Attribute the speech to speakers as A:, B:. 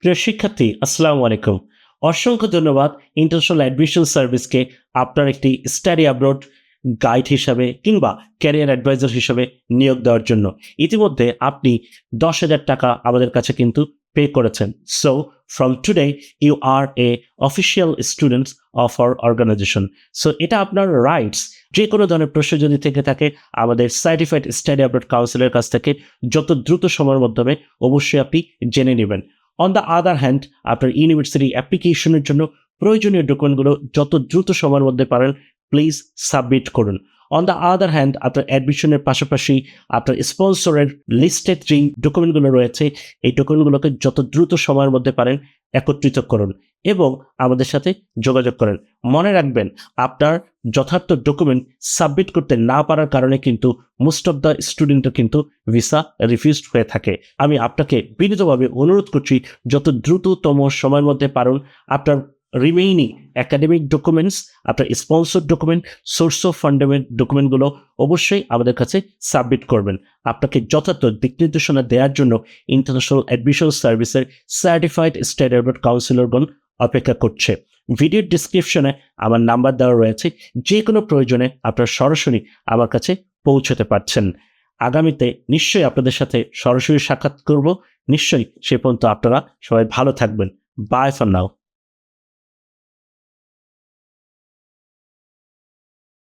A: প্রিয় শিক্ষার্থী, আসসালামু আলাইকুম। অসংখ্য ধন্যবাদ ইন্টারন্যাশনাল অ্যাডমিশন সার্ভিসকে আপনার একটি স্টাডি অ্যাব্রড গাইড হিসাবে কিংবা ক্যারিয়ার অ্যাডভাইজার হিসাবে নিয়োগ দেওয়ার জন্য। ইতিমধ্যে আপনি 10,000 টাকা আমাদের কাছে কিন্তু পে করেছেন। So from today you are a official students of our organisation. So এটা আপনার রাইটস। যে কোনো ধরনের প্রশ্ন যদি থেকে থাকে আমাদের সার্টিফাইড স্টাডি অ্যাব্রড কাউন্সিলের কাছ থেকে যত দ্রুত সময়ের মাধ্যমে অবশ্যই আপনি জেনে নেবেন। অন দ্য আদার হ্যান্ড, আপনার ইউনিভার্সিটি অ্যাপ্লিকেশনের জন্য প্রয়োজনীয় ডকুমেন্টগুলো যত দ্রুত সময়ের মধ্যে পারেন প্লিজ সাবমিট করুন। অন দ্য আদার হ্যান্ড, আপনার অ্যাডমিশনের পাশাপাশি আপনার স্পন্সরের লিস্টেড যে ডকুমেন্টগুলো রয়েছে এই ডকুমেন্টগুলোকে যত দ্রুত সময়ের মধ্যে পারেন একত্রিত করুন এবং আমাদের সাথে যোগাযোগ করেন। মনে রাখবেন, আপনার যথার্থ ডকুমেন্ট সাবমিট করতে না পারার কারণে কিন্তু মোস্ট অফ দ্য স্টুডেন্টের কিন্তু ভিসা রিফিউজড হয়ে থাকে। আমি আপনাকে বিনীতভাবে অনুরোধ করছি যত দ্রুততম সময়ের মধ্যে পারুন আপনার রিমেইনিং একাডেমিক ডকুমেন্টস, আপনার স্পন্সর ডকুমেন্ট, সোর্স অফ ফান্ডেমেন্ট ডকুমেন্টগুলো অবশ্যই আমাদের কাছে সাবমিট করবেন। আপনাকে যথার্থ দিক নির্দেশনা দেওয়ার জন্য ইন্টারন্যাশনাল অ্যাডমিশন সার্ভিসের সার্টিফাইড স্টাডি অ্যাব্রড কাউন্সিলরগণ অপেক্ষা করছে। ভিডিওর ডিসক্রিপশনে আমার নাম্বার দেওয়া রয়েছে, যে কোনো প্রয়োজনে আপনারা সরাসরি আমার কাছে পৌঁছতে পারছেন। আগামীতে নিশ্চয়ই আপনাদের সাথে সরাসরি সাক্ষাৎ করব। নিশ্চয়ই সে পর্যন্ত আপনারা সবাই ভালো থাকবেন। Bye for now.